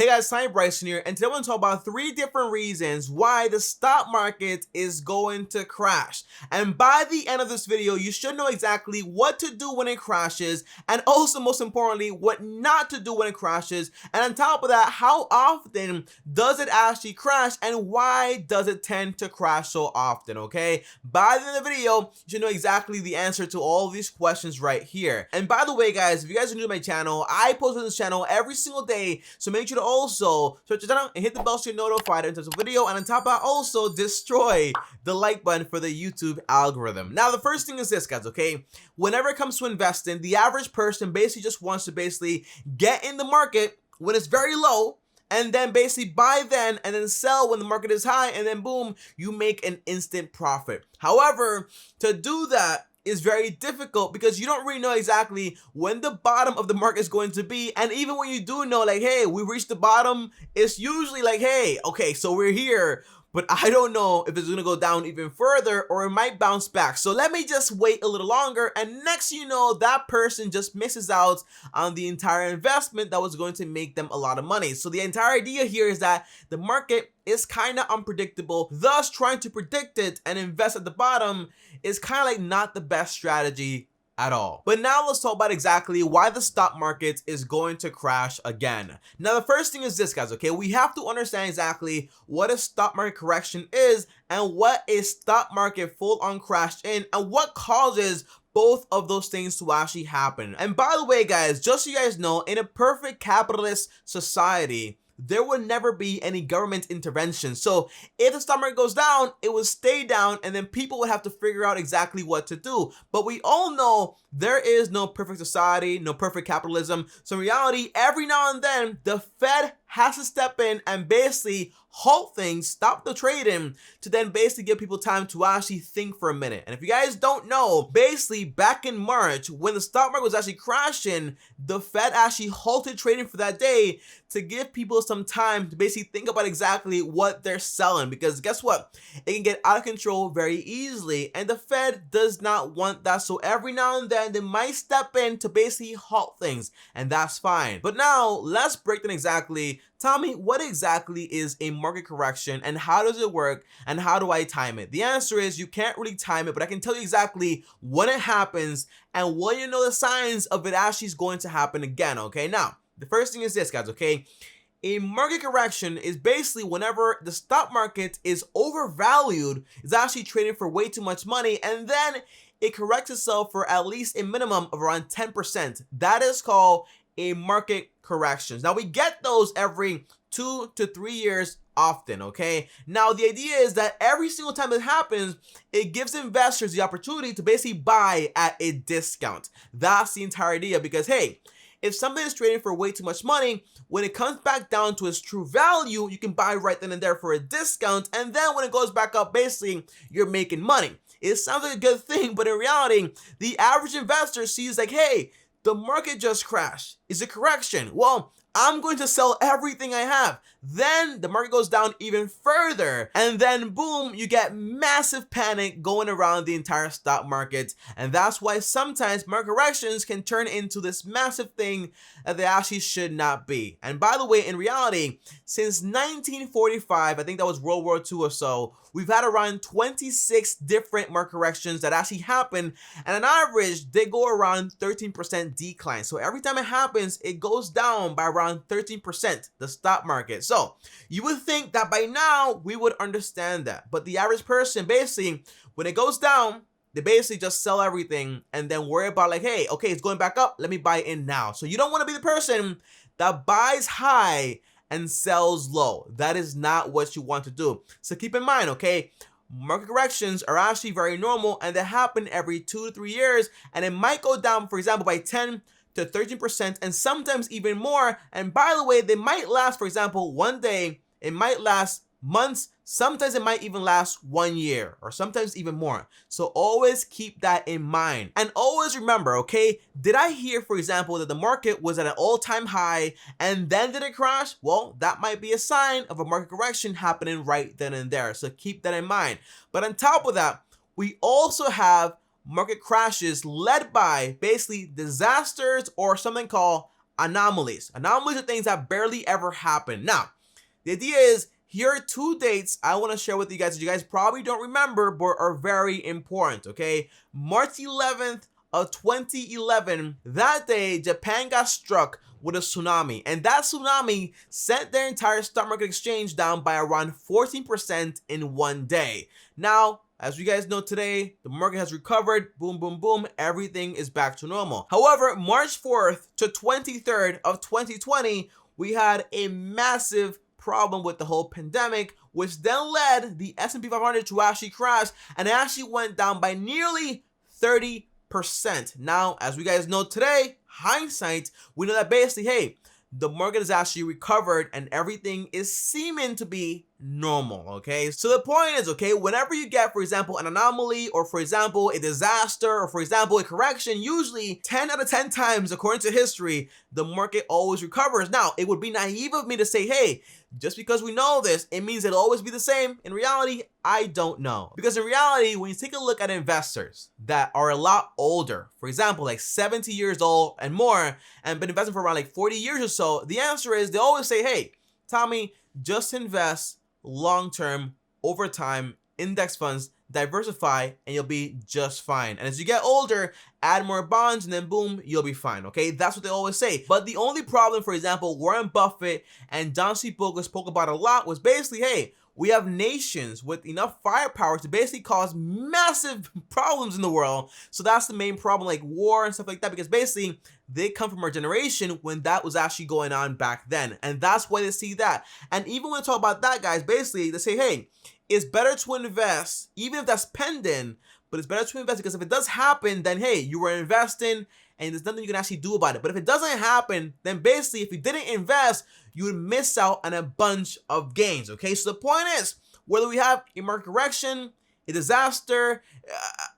Hey guys, Simon Bryson here, and today I want to talk about 3 different reasons why the stock market is going to crash. And by the end of this video, you should know exactly what to do when it crashes, and also most importantly, what not to do when it crashes. And on top of that, how often does it actually crash, and why does it tend to crash so often, okay? By the end of the video, you should know exactly the answer to all of these questions right here. And by the way, guys, if you guys are new to my channel, I post on this channel every single day, so make sure to also search it out and hit the bell so you're notified in terms of video, and on top of that, also destroy the like button for the YouTube algorithm. Now, the first thing is this, guys, okay? Whenever it comes to investing, the average person basically just wants to get in the market when it's very low, and then basically buy then and then sell when the market is high, and then boom, you make an instant profit. However, to do that is very difficult because you don't really know exactly when the bottom of the market is going to be. And even when you do know, like, hey, we reached the bottom, it's usually like, hey, okay, so we're here, but I don't know if it's going to go down even further or it might bounce back. So let me just wait a little longer. And next, you know, that person just misses out on the entire investment that was going to make them a lot of money. So the entire idea here is that the market is kind of unpredictable. Thus, trying to predict it and invest at the bottom is kind of like not the best strategy at all. But now let's talk about exactly why the stock market is going to crash again. Now, the first thing is this, guys, okay? We have to understand exactly what a stock market correction is and what a stock market full-on crash in and what causes both of those things to actually happen. And by the way, guys, just so you guys know, in a perfect capitalist society, there would never be any government intervention. So if the stock market goes down, it would stay down, and then people would have to figure out exactly what to do. But we all know there is no perfect society, no perfect capitalism. So in reality, every now and then, the Fed has to step in and basically halt things, stop the trading, to then basically give people time to actually think for a minute. And if you guys don't know, basically back in March, when the stock market was actually crashing, the Fed actually halted trading for that day to give people some time to basically think about exactly what they're selling. Because guess what? It can get out of control very easily, and the Fed does not want that. So every now and then, they might step in to basically halt things, and that's fine. But now, let's break down exactly. Tell me, what exactly is a market correction and how does it work and how do I time it? The answer is you can't really time it, but I can tell you exactly when it happens and when you know the signs of it actually is going to happen again, okay? Now, the first thing is this, guys, okay? A market correction is basically whenever the stock market is overvalued, it's actually trading for way too much money, and then it corrects itself for at least a minimum of around 10%. That is called a market corrections. Now, we get those every 2 to 3 years often, okay? Now, the idea is that every single time it happens, it gives investors the opportunity to basically buy at a discount. That's the entire idea, because, hey, if something is trading for way too much money, when it comes back down to its true value, you can buy right then and there for a discount, and then when it goes back up, basically, you're making money. It sounds like a good thing, but in reality, the average investor sees like, hey, the market just crashed. It's a correction. Well, I'm going to sell everything I have. Then the market goes down even further, and then boom, you get massive panic going around the entire stock market. And that's why sometimes market corrections can turn into this massive thing that they actually should not be. And by the way, in reality, since 1945, I think that was World War II or so, we've had around 26 different market corrections that actually happen, and on average, they go around 13% decline. So every time it happens, it goes down by around 13%, the stock market. So you would think that by now we would understand that, but the average person basically, when it goes down, they basically just sell everything and then worry about like, hey, okay, it's going back up, let me buy in now. So you don't want to be the person that buys high and sells low. That is not what you want to do. So keep in mind, okay, market corrections are actually very normal, and they happen every 2 to 3 years, and it might go down, for example, by 10 to 13%, and sometimes even more. And by the way, they might last, for example, one day, it might last months, sometimes it might even last 1 year, or sometimes even more. So always keep that in mind. And always remember, okay, did I hear, for example, that the market was at an all-time high and then did it crash? Well, that might be a sign of a market correction happening right then and there. So keep that in mind. But on top of that, we also have market crashes led by basically disasters or something called anomalies. Anomalies are things that barely ever happen. Now, the idea is, here are two dates I want to share with you guys that you guys probably don't remember but are very important, okay? March 11th of 2011, that day, Japan got struck with a tsunami, and that tsunami sent their entire stock market exchange down by around 14% in one day. Now, as you guys know, today, the market has recovered, boom, boom, boom, everything is back to normal. However, March 4th to 23rd of 2020, we had a massive problem with the whole pandemic, which then led the S&P 500 to actually crash, and it actually went down by nearly 30%. Now, as we guys know today, hindsight, we know that basically, hey, the market has actually recovered and everything is seeming to be normal, okay? So the point is, okay, whenever you get, for example, an anomaly, or for example, a disaster, or for example, a correction, usually 10 out of 10 times, according to history, the market always recovers. Now, it would be naive of me to say, hey, just because we know this, it means it'll always be the same. In reality, I don't know. Because in reality, when you take a look at investors that are a lot older, for example, like 70 years old and more, and been investing for around like 40 years or so, the answer is they always say, hey, Tommy, just invest long-term, over time, index funds, diversify, and you'll be just fine. And as you get older, add more bonds, and then boom, you'll be fine, okay? That's what they always say. But the only problem, for example, Warren Buffett and Don C. Bogle spoke about a lot was basically, hey, we have nations with enough firepower to basically cause massive problems in the world. So that's the main problem, like war and stuff like that, because basically they come from our generation when that was actually going on back then. And that's why they see that. And even when we talk about that, guys, basically they say, hey, it's better to invest, even if that's pending, but it's better to invest because if it does happen, then hey, you were investing and there's nothing you can actually do about it. But if it doesn't happen, then basically if you didn't invest, you would miss out on a bunch of gains, okay? So the point is, whether we have a market correction, a disaster,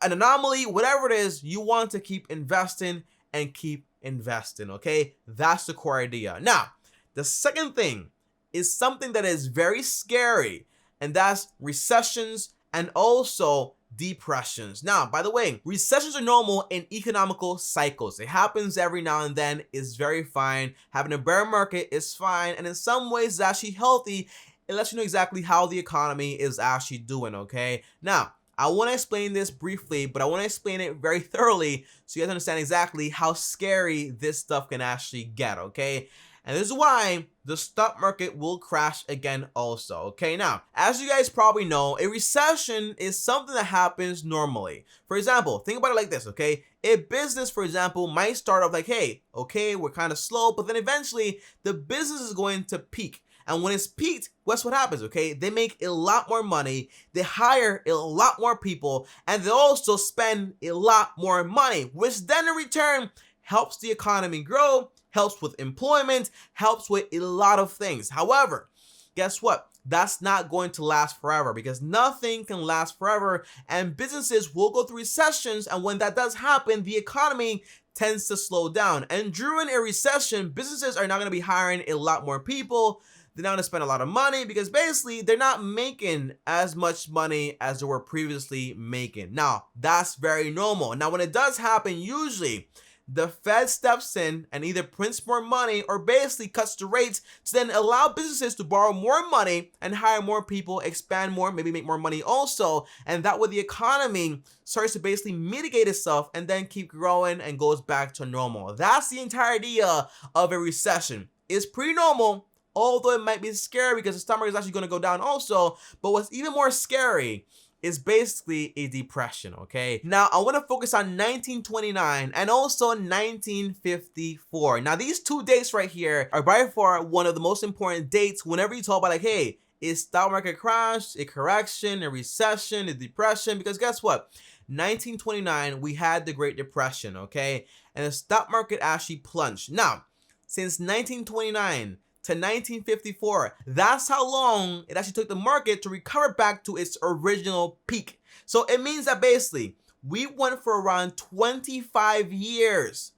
an anomaly, whatever it is, you want to keep investing and keep investing, okay? That's the core idea. Now, the second thing is something that is very scary, and that's recessions and also depressions. Now, by the way, recessions are normal in economical cycles. It happens every now and then. It's very fine. Having a bear market is fine, and in some ways it's actually healthy. It lets you know exactly how the economy is actually doing, okay? Now, I want to explain this briefly, but I want to explain it very thoroughly so you guys understand exactly how scary this stuff can actually get, okay? And this is why the stock market will crash again also, okay? Now, as you guys probably know, a recession is something that happens normally. For example, think about it like this, okay? A business, for example, might start off like, hey, okay, we're kind of slow, but then eventually the business is going to peak. And when it's peaked, guess what happens, okay? They make a lot more money, they hire a lot more people, and they also spend a lot more money, which then in return helps the economy grow, helps with employment, helps with a lot of things. However, guess what? That's not going to last forever because nothing can last forever, and businesses will go through recessions, and when that does happen, the economy tends to slow down. And during a recession, businesses are not going to be hiring a lot more people. They're not going to spend a lot of money because basically they're not making as much money as they were previously making. Now, that's very normal. Now, when it does happen, usually the Fed steps in and either prints more money or basically cuts the rates to then allow businesses to borrow more money and hire more people, expand more, maybe make more money also. And that way the economy starts to basically mitigate itself and then keep growing and goes back to normal. That's the entire idea of a recession. It's pretty normal, although it might be scary because the stock market is actually going to go down also. But what's even more scary is basically a depression, okay? Now, I want to focus on 1929 and also 1954. Now, these two dates right here are by far one of the most important dates whenever you talk about like, hey, is stock market crash, a correction, a recession, a depression? Because guess what? 1929, we had the Great Depression, okay? And the stock market actually plunged. Now, since 1929 to 1954, that's how long it actually took the market to recover back to its original peak. So it means that basically we went for around 25 years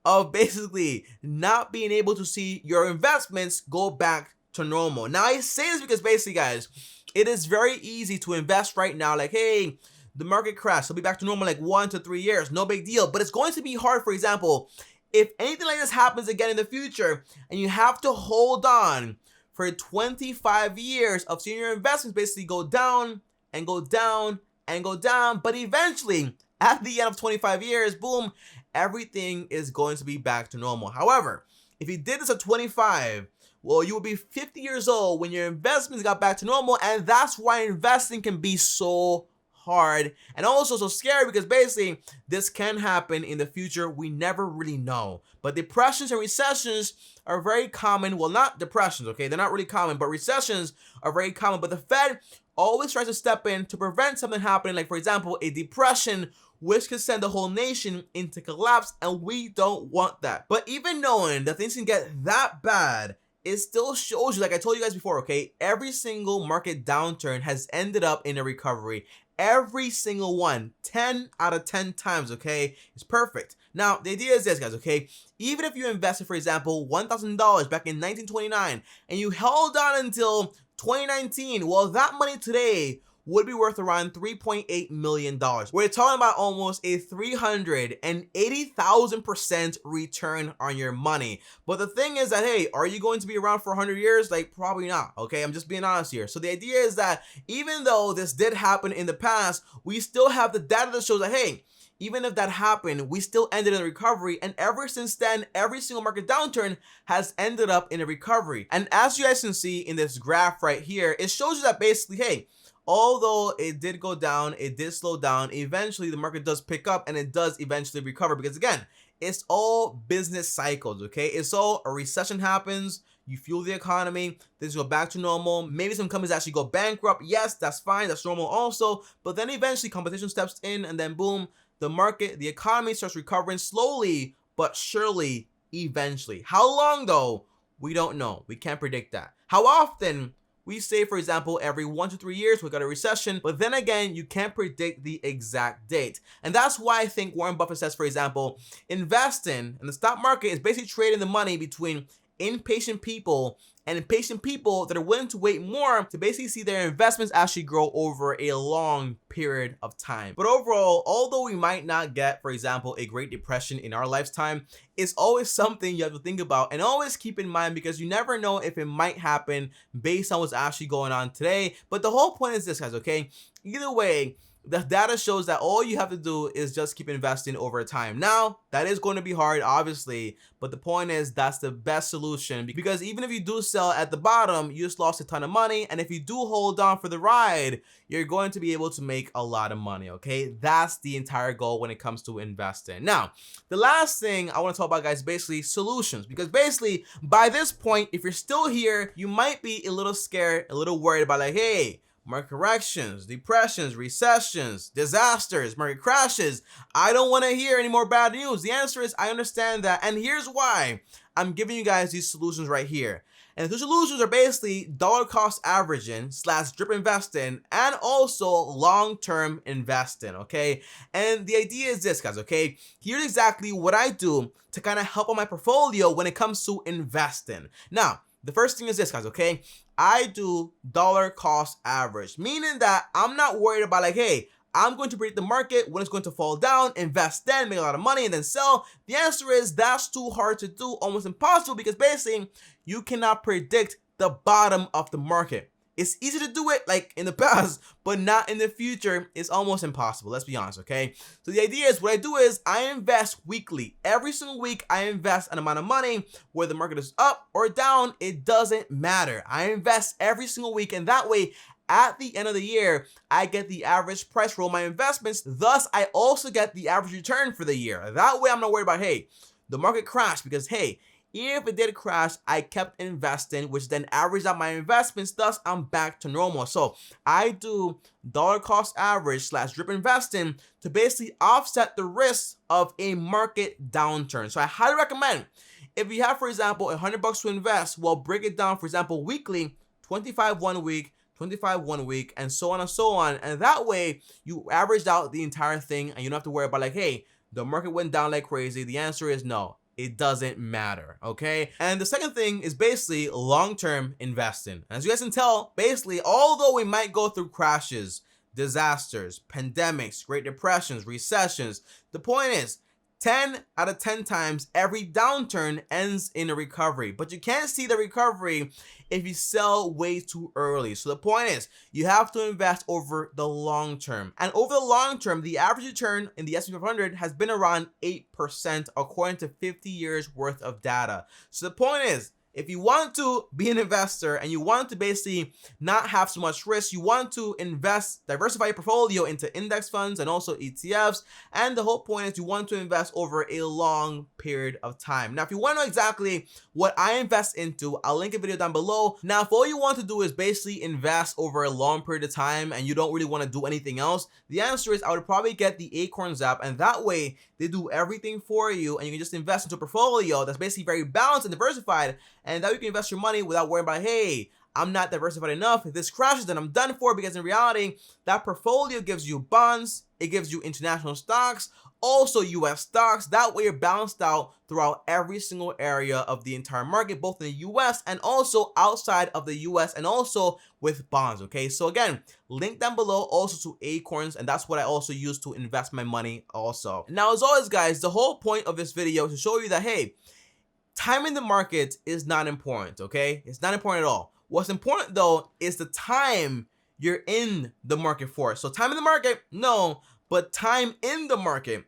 of basically not being able to see your investments go back to normal. Now, I say this because basically, guys, it is very easy to invest right now like, hey, the market crashed, it'll be back to normal like 1 to 3 years, no big deal. But it's going to be hard, for example, if anything like this happens again in the future and you have to hold on for 25 years of seeing your investments basically go down and go down and go down, but eventually at the end of 25 years, boom, everything is going to be back to normal. However, if you did this at 25, well, you will be 50 years old when your investments got back to normal, and that's why investing can be so hard and also so scary, because basically this can happen in the future. We never really know. But depressions and recessions are very common. Well, not depressions, okay? They're not really common, but recessions are very common. But the Fed always tries to step in to prevent something happening, like, for example, a depression, which could send the whole nation into collapse, and we don't want that. But even knowing that things can get that bad, it still shows you, like I told you guys before, okay, every single market downturn has ended up in a recovery. Every single one, 10 out of 10 times, okay? It's perfect. Now, the idea is this, guys, okay? Even if you invested, for example, $1,000 back in 1929 and you held on until 2019, well, that money today would be worth around $3.8 million. We're talking about almost a 380,000% return on your money. But the thing is that, hey, are you going to be around for 100 years? Like, probably not, okay? I'm just being honest here. So the idea is that even though this did happen in the past, we still have the data that shows that, hey, even if that happened, we still ended in a recovery, and ever since then, every single market downturn has ended up in a recovery. And as you guys can see in this graph right here, it shows you that basically, hey, although it did go down, it did slow down, eventually the market does pick up and it does eventually recover, because again, it's all business cycles, okay? It's all a recession happens, you fuel the economy, things go back to normal, maybe some companies actually go bankrupt. Yes, that's fine, that's normal also, but then eventually competition steps in, and then boom, the market, the economy starts recovering slowly but surely eventually. How long though? We don't know. We can't predict that. How often? We say, for example, every 1 to 3 years we got a recession, but then again, you can't predict the exact date. And that's why I think Warren Buffett says, for example, investing in the stock market is basically trading the money between impatient people and impatient people that are willing to wait more to basically see their investments actually grow over a long period of time. But overall, although we might not get, for example, a Great Depression in our lifetime, it's always something you have to think about and always keep in mind, because you never know if it might happen based on what's actually going on today. But the whole point is this, guys, okay? Either way, the data shows that all you have to do is just keep investing over time. Now, that is going to be hard, obviously, but the point is that's the best solution, because even if you do sell at the bottom, you just lost a ton of money, and if you do hold on for the ride, you're going to be able to make a lot of money, okay? That's the entire goal when it comes to investing. Now, the last thing I want to talk about, guys, is basically solutions, because basically by this point, if you're still here, you might be a little scared, a little worried about, like, hey, market corrections, depressions, recessions, disasters, market crashes. I don't want to hear any more bad news. The answer is I understand that, and here's why I'm giving you guys these solutions right here. And the solutions are basically dollar cost averaging / drip investing, and also long-term investing, okay? And the idea is this, guys, okay? Here's exactly what I do to kind of help on my portfolio when it comes to investing. Now, the first thing is this, guys, okay? I do dollar cost average, meaning that I'm not worried about, like, hey, I'm going to predict the market when it's going to fall down, invest then, make a lot of money, and then sell. The answer is that's too hard to do, almost impossible, because basically you cannot predict the bottom of the market. It's easy to do it like in the past, but not in the future. It's almost impossible. Let's be honest, okay? So the idea is what I do is I invest weekly. Every single week, I invest an amount of money. Whether the market is up or down, it doesn't matter. I invest every single week, and that way, at the end of the year, I get the average price for all my investments. Thus, I also get the average return for the year. That way, I'm not worried about, hey, the market crashed, because, hey, if it did crash, I kept investing, which then averaged out my investments. Thus, I'm back to normal. So I do dollar cost average / drip investing to basically offset the risk of a market downturn. So I highly recommend, if you have, for example, $100 to invest, well, break it down, for example, weekly, 25 one week, 25 1 week, and so on and so on. And that way, you averaged out the entire thing, and you don't have to worry about, like, hey, the market went down like crazy. The answer is no. It doesn't matter, okay? And the second thing is basically long-term investing. As you guys can tell, basically, although we might go through crashes, disasters, pandemics, Great Depressions, recessions, the point is, 10 out of 10 times every downturn ends in a recovery, but you can't see the recovery if you sell way too early. So the point is, you have to invest over the long term, and over the long term, the average return in the S&P 500 has been around 8% according to 50 years worth of data. So the point is, if you want to be an investor and you want to basically not have so much risk, you want to invest, diversify your portfolio into index funds and also ETFs. And the whole point is you want to invest over a long period of time. Now, if you want to know exactly what I invest into, I'll link a video down below. Now, if all you want to do is basically invest over a long period of time and you don't really want to do anything else, the answer is I would probably get the Acorns app, and that way they do everything for you and you can just invest into a portfolio that's basically very balanced and diversified. And that way you can invest your money without worrying about, hey, I'm not diversified enough. If this crashes, then I'm done for, because in reality, that portfolio gives you bonds, it gives you international stocks, also US stocks. That way you're balanced out throughout every single area of the entire market, both in the US and also outside of the US, and also with bonds. Okay, so again, link down below also to Acorns, and that's what I also use to invest my money also. Now, as always, guys, the whole point of this video is to show you that, hey, timing the market is not important, okay? It's not important at all. What's important though is the time you're in the market for. So time in the market, no, but time in the market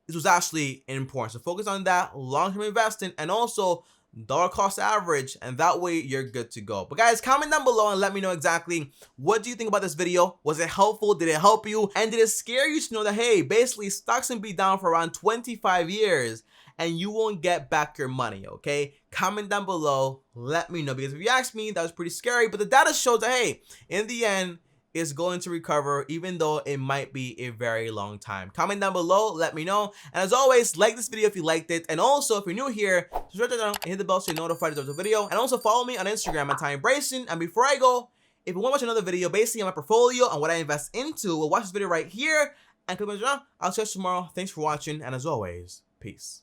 is what's actually important. So focus on that, long-term investing, and also dollar cost average, and that way you're good to go. But guys, comment down below and let me know exactly what do you think about this video. Was it helpful? Did it help you? And did it scare you to know that, hey, basically stocks can be down for around 25 years and you won't get back your money, okay? Comment down below, let me know, because if you ask me, that was pretty scary, but the data shows that, hey, in the end, it's going to recover, even though it might be a very long time. Comment down below, let me know, and as always, like this video if you liked it, and also, if you're new here, subscribe to the channel and hit the bell so you're notified of the video, and also follow me on Instagram at TimeBrayson. And before I go, if you want to watch another video basically on my portfolio and what I invest into, well, watch this video right here, and click on the channel. I'll see you tomorrow. Thanks for watching, and as always, peace.